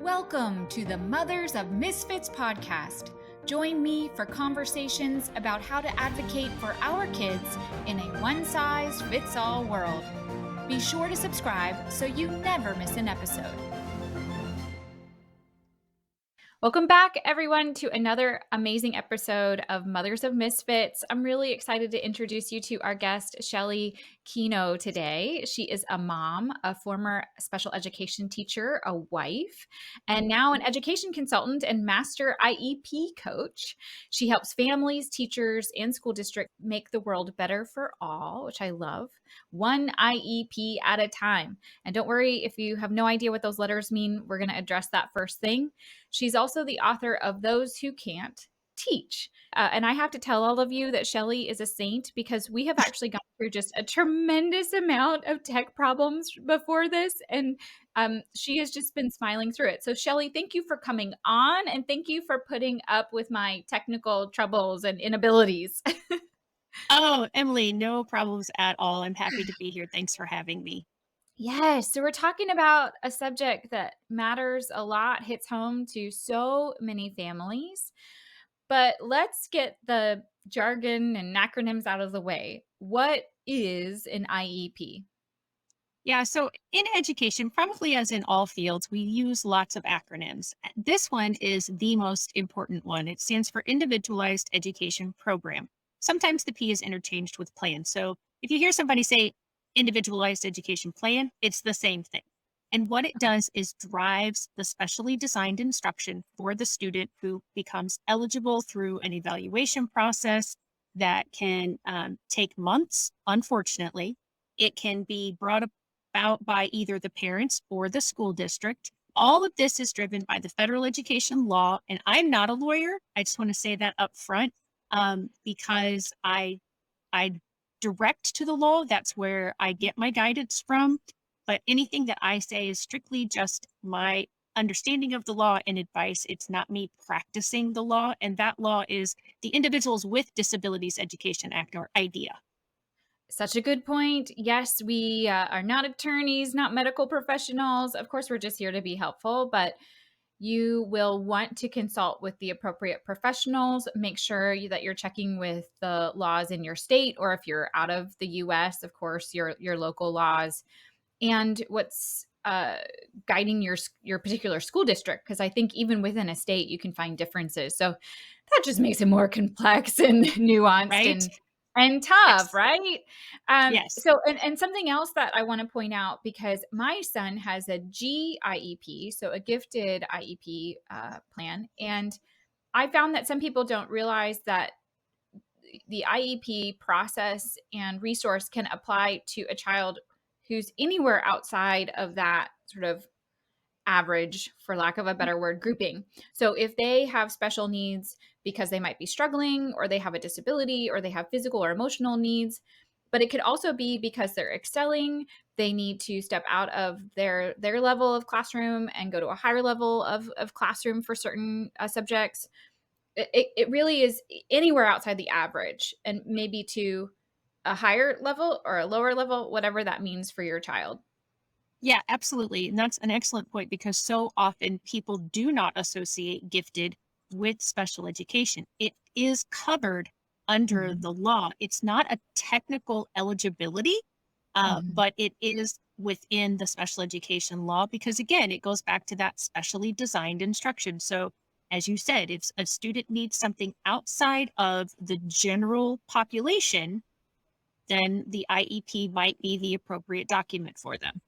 Welcome to the Mothers of Misfits podcast. Join me for conversations about how to advocate for our kids in a one-size-fits-all world. Be sure to subscribe so you never miss an episode. Welcome back, everyone, to another amazing episode of Mothers of Misfits. I'm really excited to introduce you to our guest, Shelley Kenow, today. She is a mom, a former special education teacher, a wife, and now an education consultant and master IEP coach. She helps families, teachers, and school districts make the world better for all, which I love, one IEP at a time. And don't worry if you have no idea what those letters mean, we're going to address that first thing. She's also the author of Those Who Can't Teach. And I have to tell all of you that Shelley is a saint because we have actually gone through just a tremendous amount of tech problems before this. And she has just been smiling through it. So Shelley, thank you for coming on and thank you for putting up with my technical troubles and inabilities. Oh, Emily, no problems at all. I'm happy to be here. Thanks for having me. Yes. So we're talking about a subject that matters a lot, hits home to so many families. But let's get the jargon and acronyms out of the way. What is an IEP? Yeah, so in education, probably as in all fields, we use lots of acronyms. This one is the most important one. It stands for Individualized Education Program. Sometimes the P is interchanged with plan. So if you hear somebody say Individualized Education Plan, it's the same thing. And what it does is drives the specially designed instruction for the student who becomes eligible through an evaluation process that can take months, unfortunately. It can be brought about by either the parents or the school district. All of this is driven by the federal education law. And I'm not a lawyer. I just want to say that up front because I direct to the law. That's where I get my guidance from. But anything that I say is strictly just my understanding of the law and advice. It's not me practicing the law. And that law is the Individuals with Disabilities Education Act, or IDEA. Such a good point. Yes, we are not attorneys, not medical professionals. Of course, we're just here to be helpful, but you will want to consult with the appropriate professionals. Make sure that you're checking with the laws in your state, or if you're out of the US, of course, your local laws, and what's guiding your particular school district. Because I think even within a state, you can find differences. So that just makes it more complex and nuanced Right? and tough, Yes. right? Yes. So something else that I want to point out, because my son has a GIEP, so a gifted IEP plan, and I found that some people don't realize that the IEP process and resource can apply to a child who's anywhere outside of that sort of average, for lack of a better word, grouping. So if they have special needs because they might be struggling, or they have a disability, or they have physical or emotional needs, but it could also be because they're excelling, they need to step out of their level of classroom and go to a higher level of classroom for certain subjects. It really is anywhere outside the average, and maybe to a higher level or a lower level, whatever that means for your child. Yeah, absolutely. And that's an excellent point because so often people do not associate gifted with special education. It is covered under Mhm. the law. It's not a technical eligibility, Mhm. but it is within the special education law because, again, it goes back to that specially designed instruction. So, as you said, if a student needs something outside of the general population, then the IEP might be the appropriate document for them.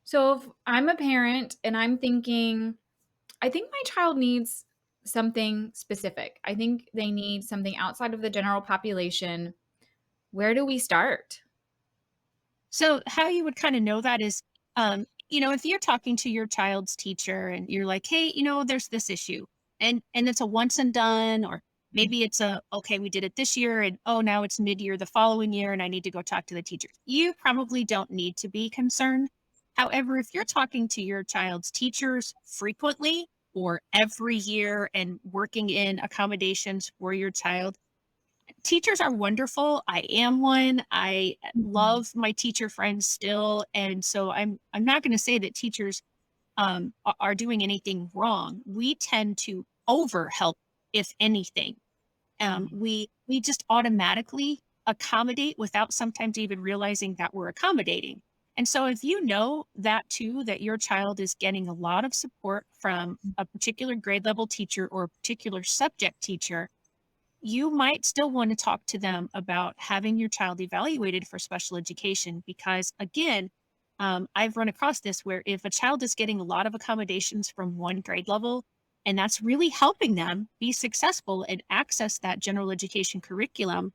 So if I'm a parent and I'm thinking, I think my child needs something specific. I think they need something outside of the general population. Where do we start? So how you would kind of know that is, if you're talking to your child's teacher and you're like, hey, there's this issue, and it's a once and done, or maybe it's okay, we did it this year, and oh, now it's mid-year the following year, and I need to go talk to the teacher. You probably don't need to be concerned. However, if you're talking to your child's teachers frequently or every year and working in accommodations for your child, teachers are wonderful. I am one. I Mhm. love my teacher friends still. And so I'm not going to say that teachers are doing anything wrong, we tend to over help, if anything. Mm. We just automatically accommodate without sometimes even realizing that we're accommodating. And so if you know that too, that your child is getting a lot of support from a particular grade level teacher or a particular subject teacher, you might still want to talk to them about having your child evaluated for special education because, again, I've run across this where if a child is getting a lot of accommodations from one grade level, and that's really helping them be successful and access that general education curriculum,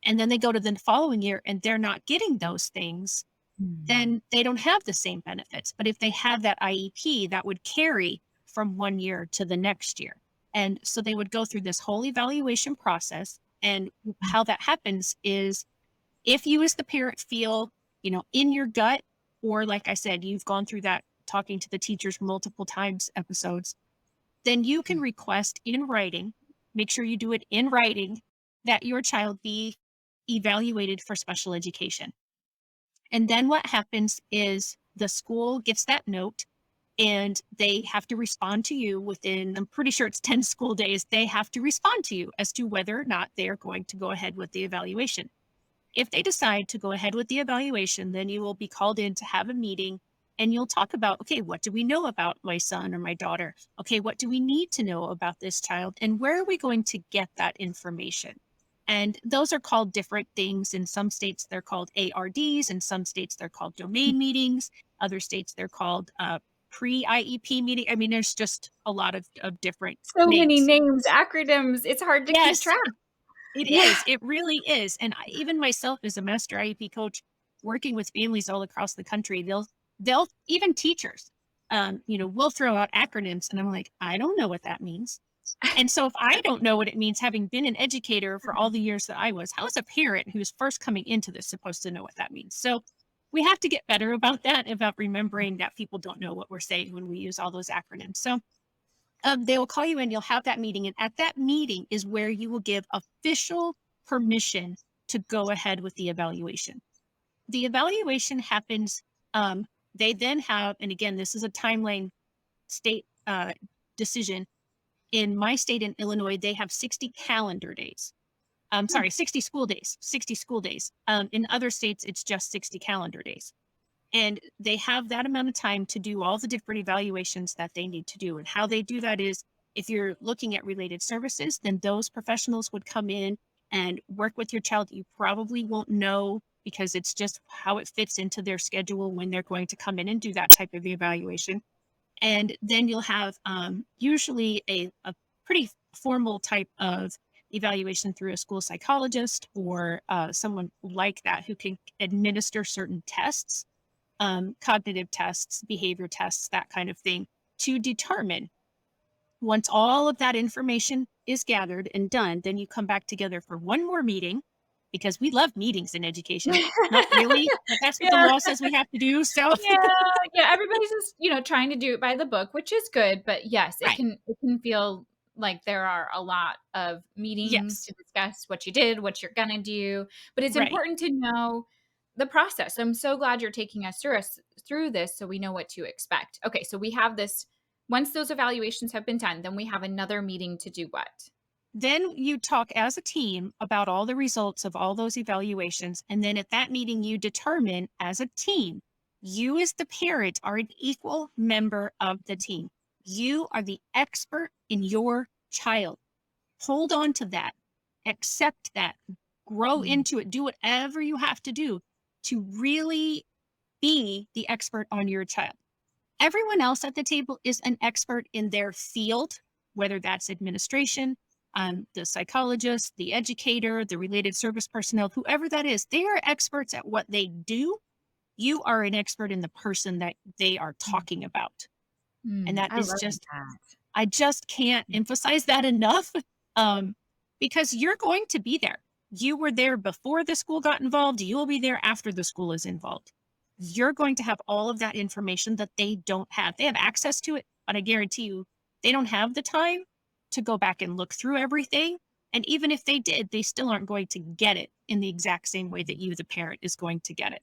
and then they go to the following year and they're not getting those things, Mm. then they don't have the same benefits. But if they have that IEP, that would carry from one year to the next year. And so they would go through this whole evaluation process. And how that happens is if you, as the parent, feel, in your gut, or like I said, you've gone through that talking to the teachers multiple times episodes, then you can request in writing, make sure you do it in writing, that your child be evaluated for special education. And then what happens is the school gets that note and they have to respond to you within, I'm pretty sure it's 10 school days. They have to respond to you as to whether or not they are going to go ahead with the evaluation. If they decide to go ahead with the evaluation, then you will be called in to have a meeting and you'll talk about, okay, what do we know about my son or my daughter? Okay, what do we need to know about this child? And where are we going to get that information? And those are called different things. In some states, they're called ARDs. In some states, they're called domain meetings. Other states, they're called pre IEP meeting. I mean, there's just a lot of different So many names. names, acronyms, it's hard to keep Yes, track. it Yeah. is. It really is. And even myself as a master IEP coach, working with families all across the country, they'll even teachers, will throw out acronyms, and I'm like, I don't know what that means. And so if I don't know what it means, having been an educator for all the years that I was, how is a parent who's first coming into this supposed to know what that means? So we have to get better about that, about remembering that people don't know what we're saying when we use all those acronyms. So they will call you in, you'll have that meeting. And at that meeting is where you will give official permission to go ahead with the evaluation. The evaluation happens, they then have, and again, this is a timeline state decision. In my state in Illinois, they have 60 calendar days. Hmm. Sorry, 60 school days, 60 school days. In other states, it's just 60 calendar days. And they have that amount of time to do all the different evaluations that they need to do. And how they do that is if you're looking at related services, then those professionals would come in and work with your child. You probably won't know because it's just how it fits into their schedule when they're going to come in and do that type of evaluation. And then you'll have usually a pretty formal type of evaluation through a school psychologist or someone like that who can administer certain tests, cognitive tests, behavior tests, that kind of thing, to determine once all of that information is gathered and done, then you come back together for one more meeting because we love meetings in education. Not really, but that's what the Yeah. law says we have to do. So, Yeah, yeah, everybody's just, trying to do it by the book, which is good, but yes, it right. can feel like there are a lot of meetings Yes. to discuss what you did, what you're gonna do, but it's Right. important to know the process. I'm so glad you're taking us through this so we know what to expect. Okay, so we have this once those evaluations have been done, then we have another meeting to do what? Then you talk as a team about all the results of all those evaluations. And then at that meeting, you determine as a team, you as the parent are an equal member of the team. You are the expert in your child. Hold on to that, accept that, grow Mm, into it, do whatever you have to do to really be the expert on your child. Everyone else at the table is an expert in their field, whether that's administration, the psychologist, the educator, the related service personnel, whoever that is, they are experts at what they do. You are an expert in the person that they are mm, talking about. And mm, that I is love just, that. I just can't emphasize that enough, um, because you're going to be there. You were there before the school got involved. You will be there after the school is involved. You're going to have all of that information that they don't have. They have access to it, but I guarantee you, they don't have the time to go back and look through everything. And even if they did, they still aren't going to get it in the exact same way that you, the parent, is going to get it.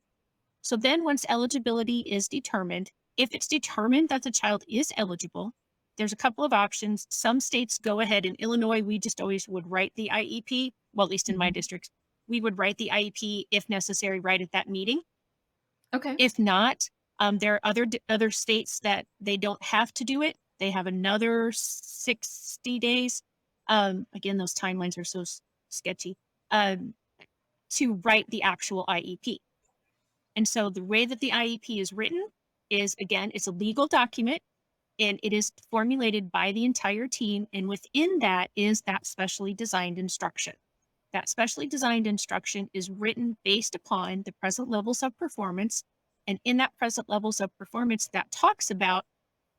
So then, once eligibility is determined, If it's determined that the child is eligible, there's a couple of options. Some states go ahead. In Illinois, we just always would write the IEP. Well, at least in my Mhm. district, we would write the IEP if necessary, right at that meeting. Okay. If not, there are other states that they don't have to do it. They have another 60 days. Again, those timelines are so sketchy. Um, to write the actual IEP. And so the way that the IEP is written is, again, it's a legal document and it is formulated by the entire team. And within that is that specially designed instruction. That specially designed instruction is written based upon the present levels of performance. And in that present levels of performance, that talks about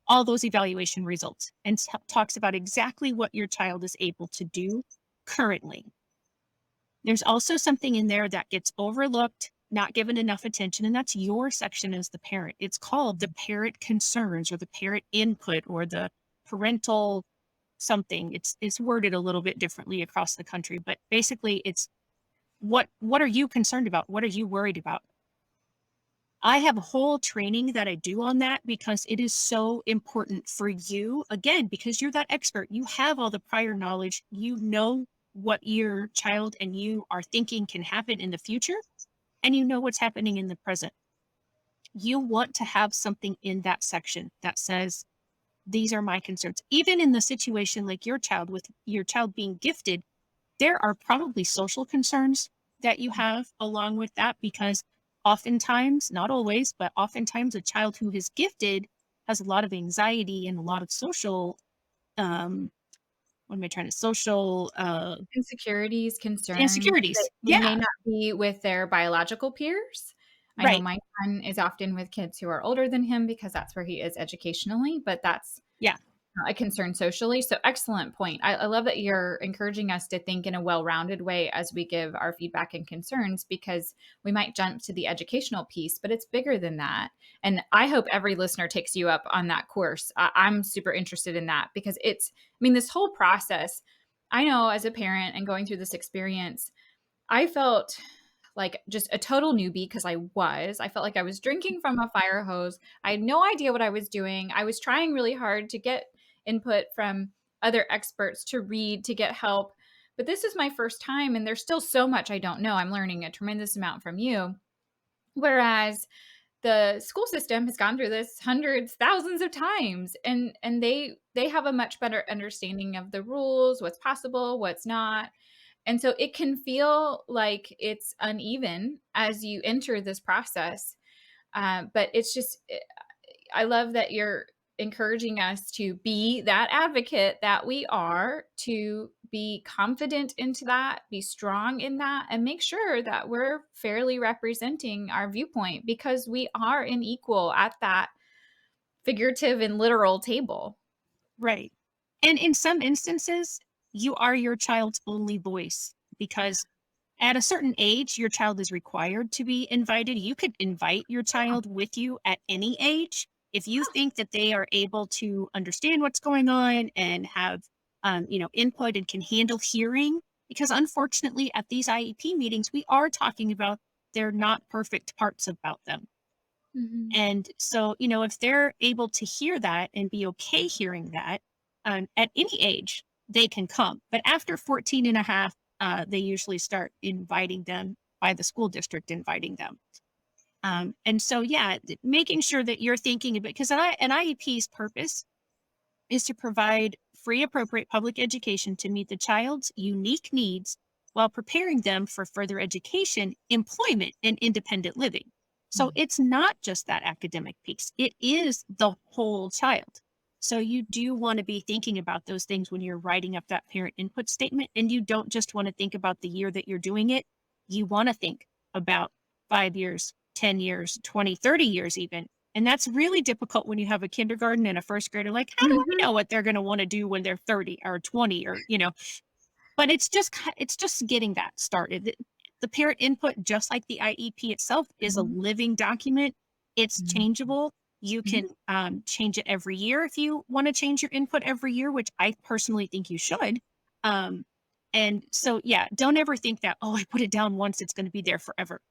all those evaluation results and talks about exactly what your child is able to do currently. There's also something in there that gets overlooked, not given enough attention, and that's your section as the parent. It's called the parent concerns or the parent input or the parental something. It's worded a little bit differently across the country, but basically it's what are you concerned about? What are you worried about? I have a whole training that I do on that because it is so important for you. Again, because you're that expert, you have all the prior knowledge, you know what your child and you are thinking can happen in the future, and you know what's happening in the present. You want to have something in that section that says, these are my concerns. Even in the situation like your child, with your child being gifted, there are probably social concerns that you have along with that because oftentimes, not always, but oftentimes a child who is gifted has a lot of anxiety and a lot of social, um, what am I trying to, social Insecurities, concerns insecurities. that they may Yeah, not be with their biological peers. I know right. my son is often with kids who are older than him because that's where he is educationally, but that's Yeah, not a concern socially. So excellent point. I love that you're encouraging us to think in a well-rounded way as we give our feedback and concerns because we might jump to the educational piece, but it's bigger than that. And I hope every listener takes you up on that course. I'm super interested in that because I mean, this whole process, I know as a parent and going through this experience, I felt like just a total newbie because I felt like I was drinking from a fire hose. I had no idea what I was doing. I was trying really hard to get input from other experts to read to get help. But this is my first time and there's still so much I don't know. I'm learning a tremendous amount from you. Whereas the school system has gone through this hundreds, thousands of times and they have a much better understanding of the rules, what's possible, what's not. And so it can feel like it's uneven as you enter this process. But it's just, I love that you're encouraging us to be that advocate that we are, to be confident into that, be strong in that, and make sure that we're fairly representing our viewpoint because we are an equal at that figurative and literal table. right. And in some instances, you are your child's only voice because at a certain age, your child is required to be invited. You could invite your child with you at any age. If you think that they are able to understand what's going on and have, input and can handle hearing, because unfortunately at these IEP meetings, we are talking about they're not perfect parts about them. Mhm. And so, if they're able to hear that and be okay hearing that, at any age, they can come. But after 14 and a half, they usually start inviting them by the school district, inviting them. And so, yeah, making sure that you're thinking about, because an IEP's purpose is to provide free, appropriate public education to meet the child's unique needs while preparing them for further education, employment, and independent living. So Mm. it's not just that academic piece, it is the whole child. So you do want to be thinking about those things when you're writing up that parent input statement. And you don't just want to think about the year that you're doing it. You want to think about 5 years, 10 years, 20, 30 years, even. And that's really difficult when you have a kindergarten and a first grader. Like, how do I Mhm. know what they're going to want to do when they're 30 or 20 or, but it's just getting that started. The parent input, just like the IEP itself, is a Mhm. living document. It's Mhm. changeable. You Mhm. can change it every year if you want to change your input every year, which I personally think you should. Um, and so, yeah, don't ever think that, oh, I put it down once, it's going to be there forever.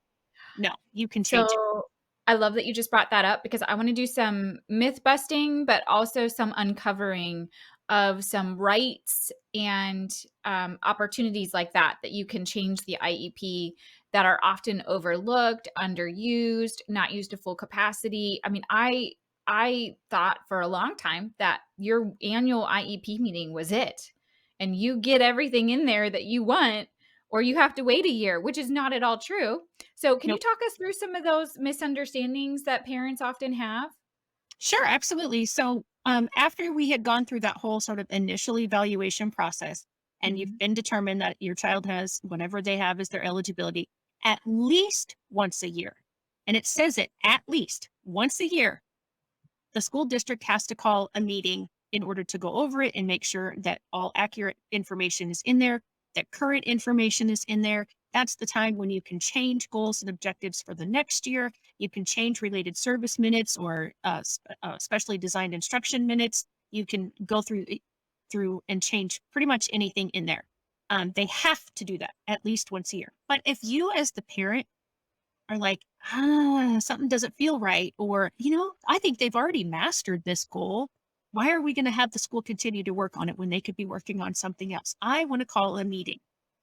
No, you can change it. So I love that you just brought that up because I want to do some myth busting, but also some uncovering of some rights and opportunities like that that you can change the IEP that are often overlooked, underused, not used to full capacity. I mean, I thought for a long time that your annual IEP meeting was it, and you get everything in there that you want, or you have to wait a year, which is not at all true. So, can you Nope. talk us through some of those misunderstandings that parents often have? Sure, absolutely. So, after we had gone through that whole sort of initial evaluation process, and you've Mhm. been determined that your child has whatever they have as their eligibility at least once a year, and it says it at least once a year, the school district has to call a meeting in order to go over it and make sure that all accurate information is in there, that current information is in there. That's the time when you can change goals and objectives for the next year. You can change related service minutes or specially designed instruction minutes. You can go through and change pretty much anything in there. They have to do that at least once a year. But if you, as the parent, are like, something doesn't feel right, or, I think they've already mastered this goal. Why are we going to have the school continue to work on it when they could be working on something else? I want to call a meeting.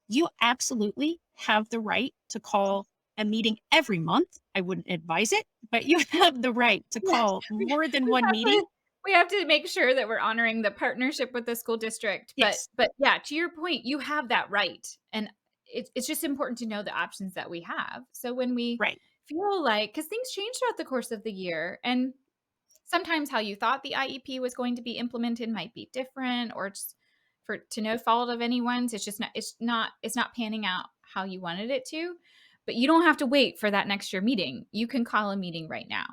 You absolutely have the right to call a meeting every month. I wouldn't advise it, but you have the right to Yes, call we more than we one have meeting. to we have to make sure that we're honoring the partnership with the school district, Yes, but yeah, to your point, you have that right, and it's just important to know the options that we have. So when we right. feel like, because things change throughout the course of the year, and sometimes how you thought the IEP was going to be implemented might be different, or it's for to no fault of anyone's, it's just not panning out how you wanted it to, but you don't have to wait for that next year meeting. You can call a meeting right now.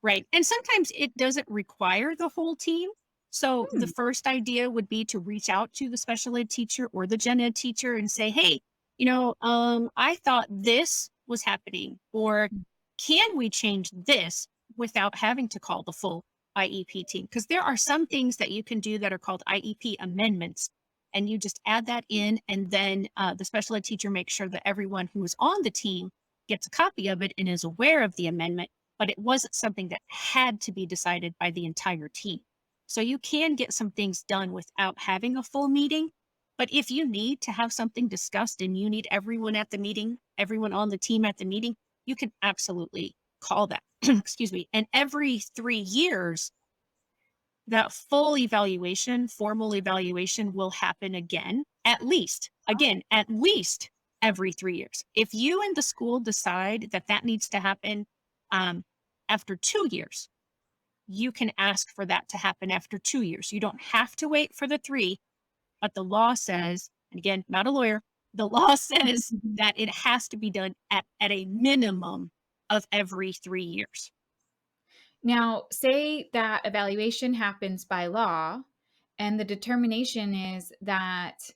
Right. And sometimes it doesn't require the whole team. So the Hmm. first idea would be to reach out to the special ed teacher or the gen ed teacher and say, hey, I thought this was happening, or can we change this without having to call the full IEP team? Because there are some things that you can do that are called IEP amendments. And you just add that in, and then the special ed teacher makes sure that everyone who is on the team gets a copy of it and is aware of the amendment, but it wasn't something that had to be decided by the entire team. So you can get some things done without having a full meeting. But if you need to have something discussed and you need everyone at the meeting, everyone on the team at the meeting, you can absolutely call that. Excuse me. And every 3 years, that full evaluation, formal evaluation will happen again, at least every 3 years. If you and the school decide that that needs to happen um, after 2 years, you can ask for that to happen after 2 years. You don't have to wait for the three, but the law says, and again, not a lawyer, the law says that it has to be done at a minimum of every 3 years. Now, say that evaluation happens by law and the determination is that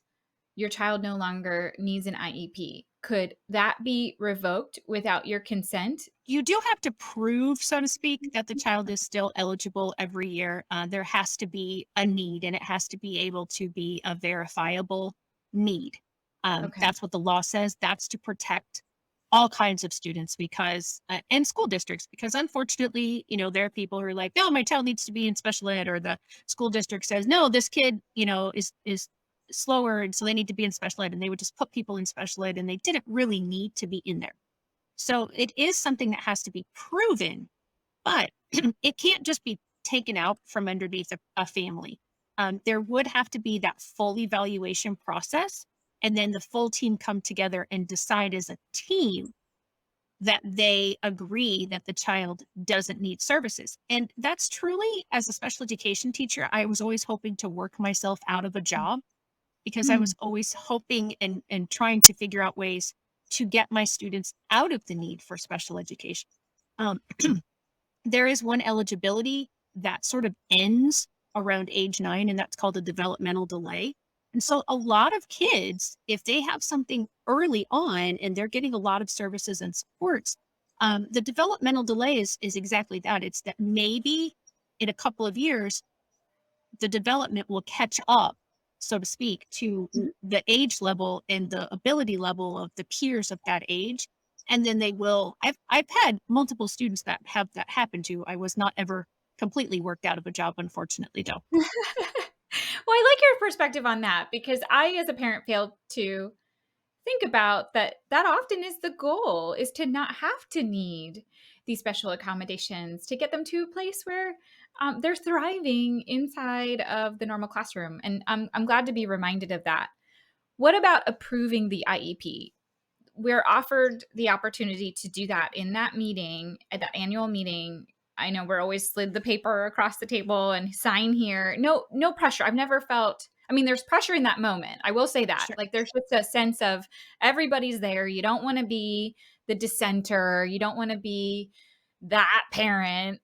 your child no longer needs an IEP. Could that be revoked without your consent? You do have to prove, so to speak, that the child is still eligible every year. There has to be a need, and it has to be able to be a verifiable need. Okay. That's what the law says. That's to protect all kinds of students and school districts, because unfortunately, there are people who are like, no, my child needs to be in special ed, or the school district says, no, this kid, is slower, and so they need to be in special ed, and they would just put people in special ed, and they didn't really need to be in there. So it is something that has to be proven, but it can't just be taken out from underneath a family. There would have to be that full evaluation process, and then the full team come together and decide as a team that they agree that the child doesn't need services. And that's truly, as a special education teacher, I was always hoping to work myself out of a job, because I Hmm. was always hoping and trying to figure out ways to get my students out of the need for special education. Um, there is one eligibility that sort of ends around age 9, and that's called a developmental delay. And so, a lot of kids, if they have something early on and they're getting a lot of services and supports, the developmental delay is exactly that. It's that maybe in a couple of years, the development will catch up, so to speak, to Mhm. the age level and the ability level of the peers of that age. And then I've had multiple students that have that happen to. I was not ever completely worked out of a job, unfortunately, though. Well, I like your perspective on that because I, as a parent, failed to think about that. That often is the goal, is to not have to need these special accommodations to get them to a place where they're thriving inside of the normal classroom. And I'm glad to be reminded of that. What about approving the IEP? We're offered the opportunity to do that in that meeting, at the annual meeting. I know we're always slid the paper across the table and sign here. No pressure. I've never felt, I mean, there's pressure in that moment. I will say that. Sure. Like there's just a sense of everybody's there. You don't want to be the dissenter. You don't want to be that parent.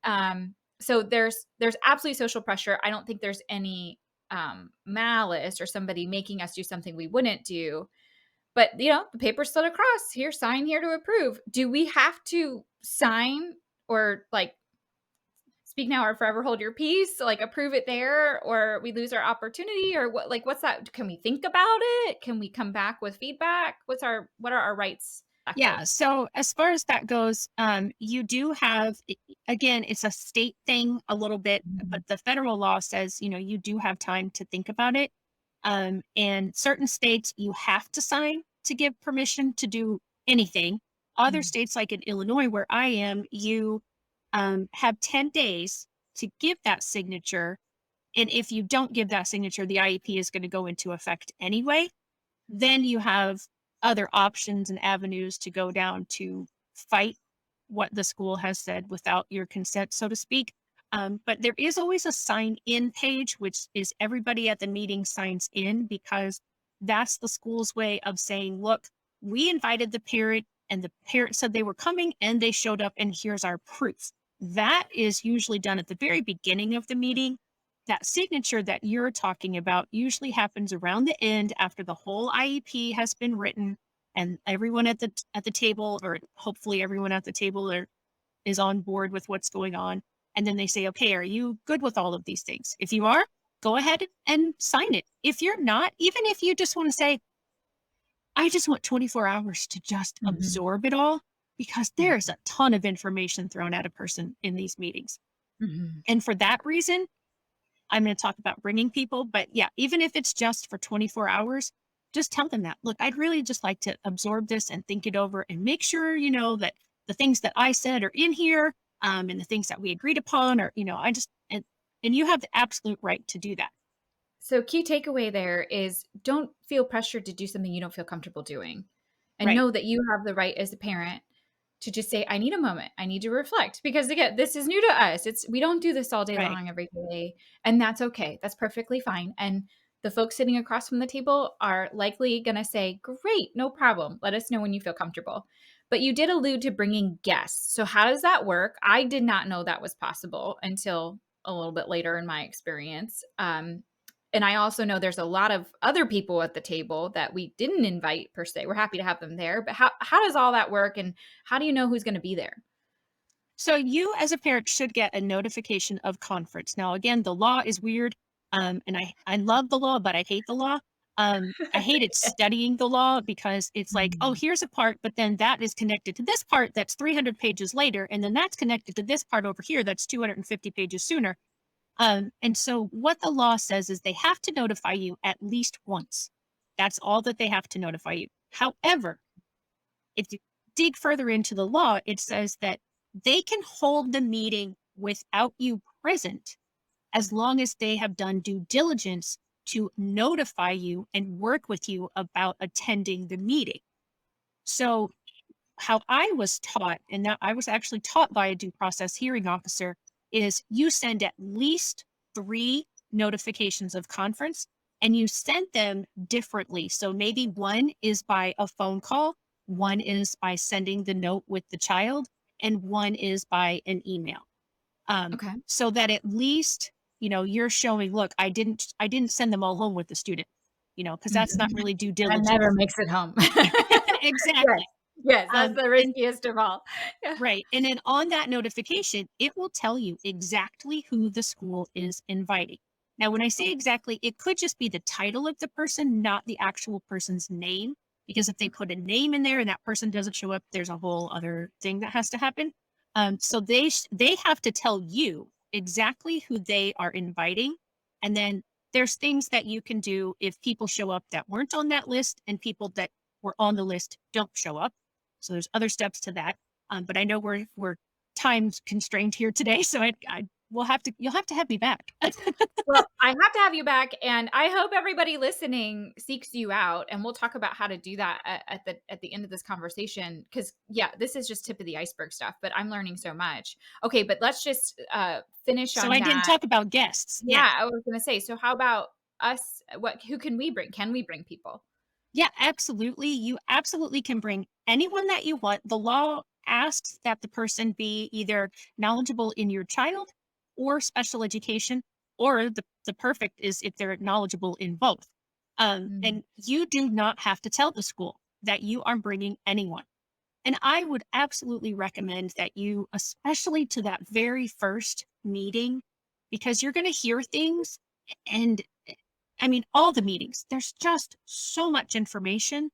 So there's absolutely social pressure. I don't think there's any malice or somebody making us do something we wouldn't do, but, the paper's slid across. Here, sign here to approve. Do we have to sign or, like, speak now or forever hold your peace, like, approve it there, or we lose our opportunity, or what, like, what's that? Can we think about it? Can we come back with feedback? What are our rights Yeah. perspective? So as far as that goes, you do have, again, it's a state thing a little bit, Mhm, but the federal law says, you do have time to think about it. And certain states, you have to sign to give permission to do anything. Other mm, states, like in Illinois, where I am, you have 10 days to give that signature. And if you don't give that signature, the IEP is going to go into effect anyway. Then you have other options and avenues to go down to fight what the school has said without your consent, so to speak. But there is always a sign in page, which is everybody at the meeting signs in because that's the school's way of saying, look, we invited the parent and the parent said they were coming and they showed up, and here's our proof. That is usually done at the very beginning of the meeting. That signature that you're talking about usually happens around the end after the whole IEP has been written and everyone at the table, or hopefully everyone at the table is on board with what's going on. And then they say, okay, are you good with all of these things? If you are, go ahead and sign it. If you're not, even if you just want to say, I just want 24 hours to just mhm, absorb it all, because there's mhm, a ton of information thrown at a person in these meetings. mhm. And for that reason, I'm going to talk about bringing people, but yeah, even if it's just for 24 hours, just tell them that. Look, I'd really just like to absorb this and think it over and make sure, that the things that I said are in here, and the things that we agreed upon are, I just, and you have the absolute right to do that. So, key takeaway there is don't feel pressured to do something you don't feel comfortable doing. And Right. know that you have the right as a parent to just say, I need a moment. I need to reflect because again, this is new to us. We don't do this all day Right. long every day. And that's okay. That's perfectly fine. And the folks sitting across from the table are likely going to say, great, no problem. Let us know when you feel comfortable. But you did allude to bringing guests. So, how does that work? I did not know that was possible until a little bit later in my experience. And I also know there's a lot of other people at the table that we didn't invite per se. We're happy to have them there, but how does all that work, and how do you know who's going to be there? So you as a parent should get a notification of conference. Now, again, the law is weird. And I love the law, but I hate the law. I hated studying the law because it's like, oh, Mm, here's a part, but then that is connected to this part that's 300 pages later, and then that's connected to this part over here that's 250 pages sooner. And so what the law says is they have to notify you at least once. That's all that they have to notify you. However, if you dig further into the law, it says that they can hold the meeting without you present as long as they have done due diligence to notify you and work with you about attending the meeting. So, how I was taught, and that I was actually taught by a due process hearing officer, is you send at least three notifications of conference and you send them differently. So maybe one is by a phone call, one is by sending the note with the child, and one is by an email. okay. So that at least, you're showing, look, I didn't send them all home with the student, because that's not Mhm. really due That never diligence. makes it home. Yes, Exactly. yes, that's the And riskiest of all. Yeah. right. And then on that notification, it will tell you exactly who the school is inviting. Now, when I say exactly, it could just be the title of the person, not the actual person's name. because if they put a name in there and that person doesn't show up, there's a whole other thing that has to happen. So they have to tell you exactly who they are inviting, and then there's things that you can do if people show up that weren't on that list and people that were on the list don't show up. So there's other steps to that. But I know we're time constrained here today, so I will have to you'll have to have me back. Well, I have to have you back, and I hope everybody listening seeks you out, and we'll talk about how to do that at the end of this conversation. Because yeah, this is just tip of the iceberg stuff, but I'm learning so much. Okay, but let's just finish So on I didn't that. talk about guests. Yeah. Yeah, I was gonna say. So how about us? What? Who can we bring? Can we bring people? Yeah, absolutely. You absolutely can bring anyone that you want. The law asks that the person be either knowledgeable in your child or special education, or the perfect is if they're knowledgeable in both. Mm, And you do not have to tell the school that you are bringing anyone. And I would absolutely recommend that you, especially to that very first meeting, because you're going to hear things and I mean, all the meetings, there's just so much information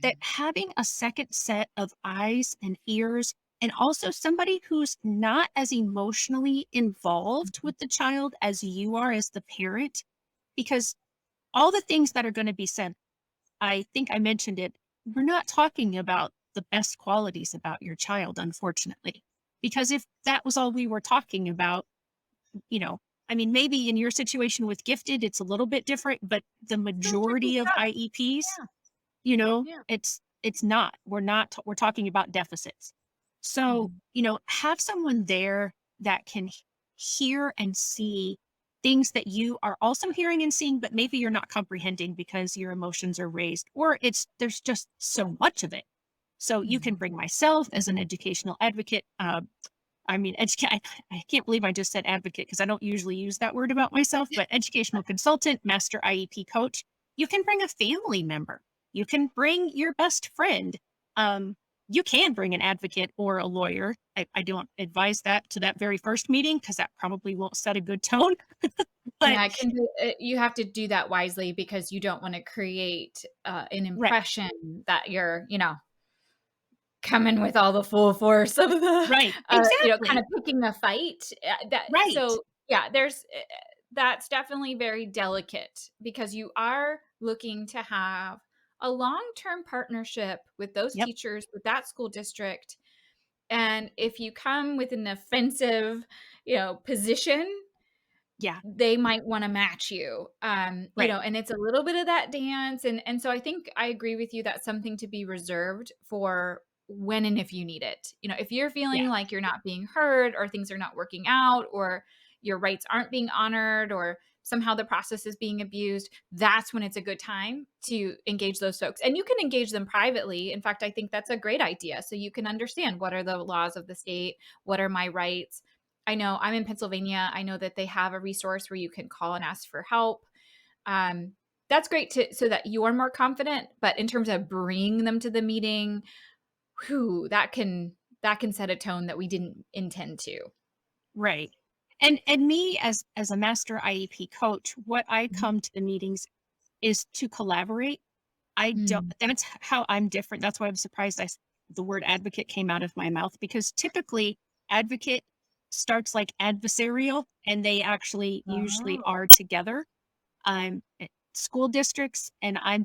that mhm, having a second set of eyes and ears, and also somebody who's not as emotionally involved mhm, with the child as you are as the parent, because all the things that are going to be said, I think I mentioned it, we're not talking about the best qualities about your child, unfortunately. Because if that was all we were talking about, you know, I mean, maybe in your situation with gifted, it's a little bit different, but the still tricky majority of stuff. IEPs, Yeah, yeah. it's not. We're talking about deficits. So, Mhm, have someone there that can hear and see things that you are also hearing and seeing, but maybe you're not comprehending because your emotions are raised, or there's just so much of it. So you can mhm. bring myself as an educational advocate. I mean, I can't believe I just said advocate because I don't usually use that word about myself, but educational consultant, master IEP coach. You can bring a family member. You can bring your best friend. Um, you can bring an advocate or a lawyer. I don't advise that to that very first meeting because that probably won't set a good tone. But Yeah, it can be you have to do that wisely because you don't wanna create, an right, impression that you're, coming with all the full force of the, right, kind exactly. of picking a fight, Right. so, yeah, that's definitely very delicate because you are looking to have a long-term partnership with those Yep. teachers, with that school district, and if you come with an offensive, position, Yeah. they might wanna match you, Right. and it's a little bit of that dance, and so I think I agree with you, that's something to be reserved for when and if you need it. If you're Yeah. feeling like you're not being heard or things are not working out or your rights aren't being honored or somehow the process is being abused, that's when it's a good time to engage those folks, and you can engage them privately. In fact, I think that's a great idea, so you can understand what are the laws of the state, what are my rights. I know I'm in Pennsylvania. I know that they have a resource where you can call and ask for help. Um, that's great so that you're more confident. But in terms of bringing them to the meeting, whew, that can set a tone that we didn't intend to. Right. And me as a master IEP coach, what I Mhm. come to the meetings is to collaborate. I don't Mm. that's how I'm different. That's why I'm surprised the word advocate came out of my mouth because typically advocate starts like adversarial and they actually usually Oh. are together. School districts, and am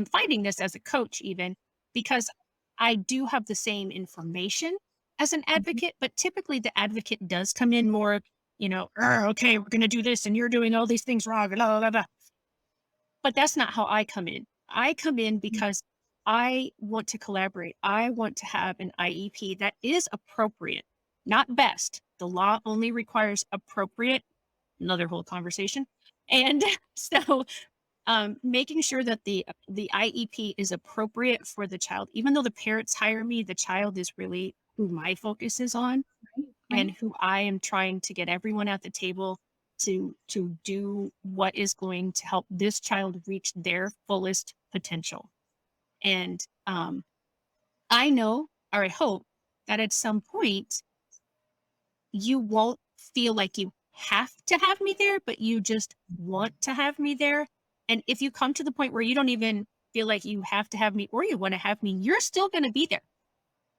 fighting this as a coach even because I do have the same information as an Mhm. advocate, but typically the advocate does come in more, okay, we're going to do this and you're doing all these things wrong. Blah, blah, blah, blah." But that's not how I come in. I come in because I want to collaborate. I want to have an IEP that is appropriate, not best. The law only requires appropriate, another whole conversation. And so making sure that the IEP is appropriate for the child, even though the parents hire me, the child is really who my focus is on Right, and right. who I am trying to get everyone at the table to do what is going to help this child reach their fullest potential. And I know, or I hope, that at some point you won't feel like you have to have me there, but you just want to have me there. And if you come to the point where you don't even feel like you have to have me or you want to have me, you're still going to be there.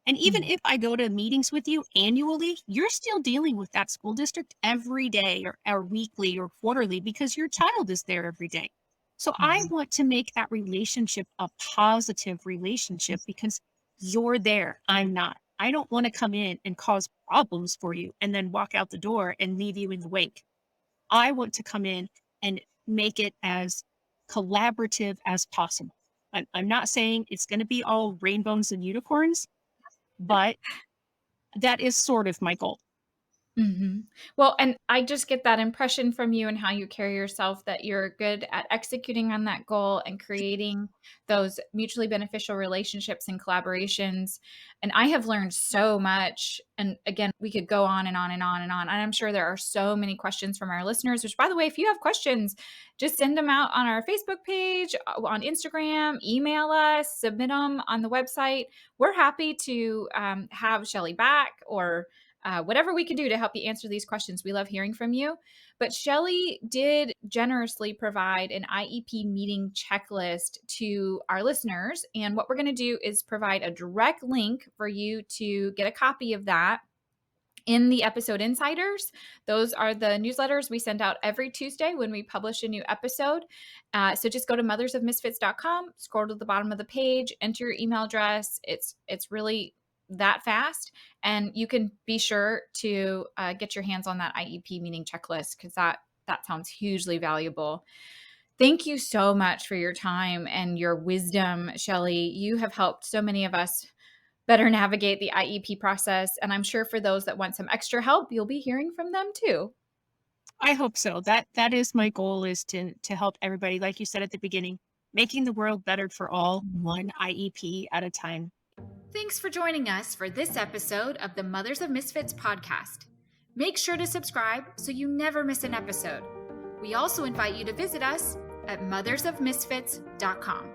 And even Mm, if I go to meetings with you annually, you're still dealing with that school district every day or weekly or quarterly because your child is there every day. So I mhm, want to make that relationship a positive relationship because you're there. I'm not. I don't want to come in and cause problems for you and then walk out the door and leave you in the wake. I want to come in and make it as collaborative as possible. I'm not saying it's going to be all rainbows and unicorns, but that is sort of my goal. mhm. Well, and I just get that impression from you and how you carry yourself that you're good at executing on that goal and creating those mutually beneficial relationships and collaborations. And I have learned so much. And again, we could go on and on and on and on. And I'm sure there are so many questions from our listeners, which, by the way, if you have questions, just send them out on our Facebook page, on Instagram, email us, submit them on the website. We're happy to have Shelley back, or whatever we can do to help you answer these questions. We love hearing from you. But Shelley did generously provide an IEP meeting checklist to our listeners. And what we're going to do is provide a direct link for you to get a copy of that in the episode insiders. Those are the newsletters we send out every Tuesday when we publish a new episode. So just go to mothersofmisfits.com, scroll to the bottom of the page, enter your email address. It's really that fast, and you can be sure to get your hands on that IEP meeting checklist, because that sounds hugely valuable. Thank you so much for your time and your wisdom, Shelley. You have helped so many of us better navigate the IEP process. And I'm sure for those that want some extra help, you'll be hearing from them too. I hope so. That is my goal, is to help everybody, like you said at the beginning, making the world better for all, one IEP at a time. Thanks for joining us for this episode of the Mothers of Misfits podcast. Make sure to subscribe so you never miss an episode. We also invite you to visit us at mothersofmisfits.com.